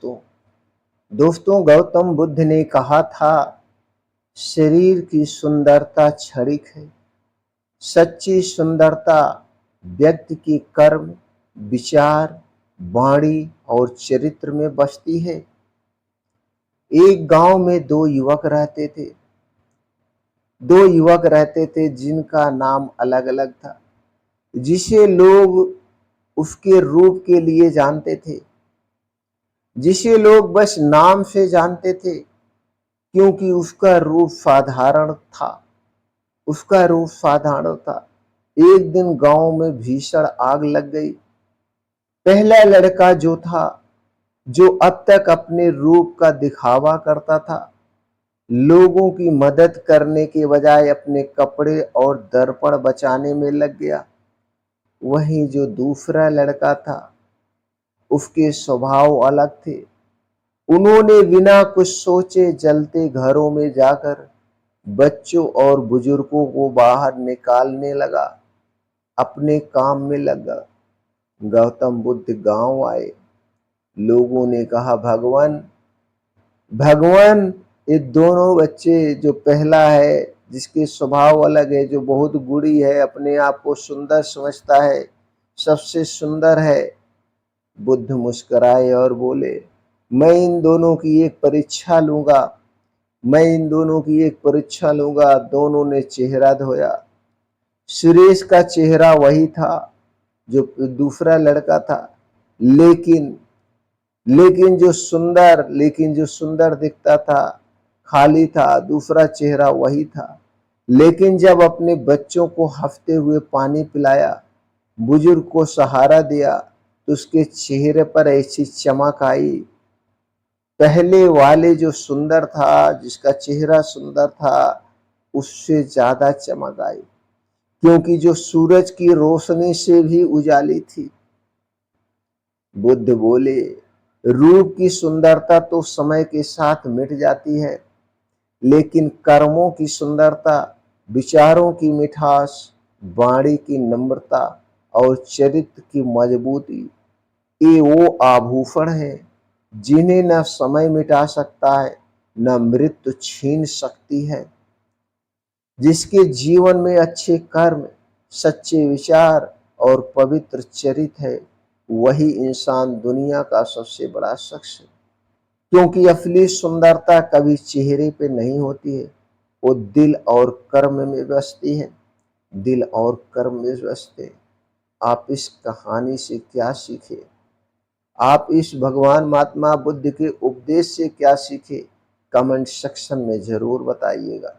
दोस्तों दोस्तों गौतम बुद्ध ने कहा था, शरीर की सुंदरता क्षणिक है। सच्ची सुंदरता व्यक्ति के कर्म, विचार, वाणी और चरित्र में बसती है। एक गांव में दो युवक रहते थे जिनका नाम अलग अलग था। जिसे लोग उसके रूप के लिए जानते थे, जिसे लोग बस नाम से जानते थे, क्योंकि उसका रूप साधारण था। एक दिन गांव में भीषण आग लग गई। पहला लड़का जो अब तक अपने रूप का दिखावा करता था, लोगों की मदद करने के बजाय अपने कपड़े और दर्पण बचाने में लग गया। वहीं जो दूसरा लड़का था, उसके स्वभाव अलग थे। उन्होंने बिना कुछ सोचे जलते घरों में जाकर बच्चों और बुजुर्गों को बाहर निकालने लगा, अपने काम में लगा। गौतम बुद्ध गांव आए। लोगों ने कहा, भगवान भगवान ये दोनों बच्चे, जो पहला है जिसके स्वभाव अलग है, जो बहुत गुणी है, अपने आप को सुंदर समझता है, सबसे सुंदर है। बुद्ध मुस्कुराए और बोले, मैं इन दोनों की एक परीक्षा लूंगा। दोनों ने चेहरा धोया। सुरेश का चेहरा वही था जो दूसरा लड़का था, लेकिन जो सुंदर दिखता था खाली था। दूसरा चेहरा वही था, लेकिन जब अपने बच्चों को हंसते हुए पानी पिलाया, बुजुर्ग को सहारा दिया, तो उसके चेहरे पर ऐसी चमक आई। पहले वाले जो सुंदर था, जिसका चेहरा सुंदर था, उससे ज्यादा चमक आई, क्योंकि जो सूरज की रोशनी से भी उजाली थी। बुद्ध बोले, रूप की सुंदरता तो समय के साथ मिट जाती है, लेकिन कर्मों की सुंदरता, विचारों की मिठास, वाणी की नम्रता और चरित्र की मजबूती, ये वो आभूषण है जिन्हें न समय मिटा सकता है, न मृत्यु छीन सकती है। जिसके जीवन में अच्छे कर्म, सच्चे विचार और पवित्र चरित्र है, वही इंसान दुनिया का सबसे बड़ा शख्स है। क्योंकि असली सुंदरता कभी चेहरे पे नहीं होती है, वो दिल और कर्म में बसती है। आप इस कहानी से क्या सीखे? आप इस भगवान महात्मा बुद्ध के उपदेश से क्या सीखे? कमेंट सेक्शन में जरूर बताइएगा।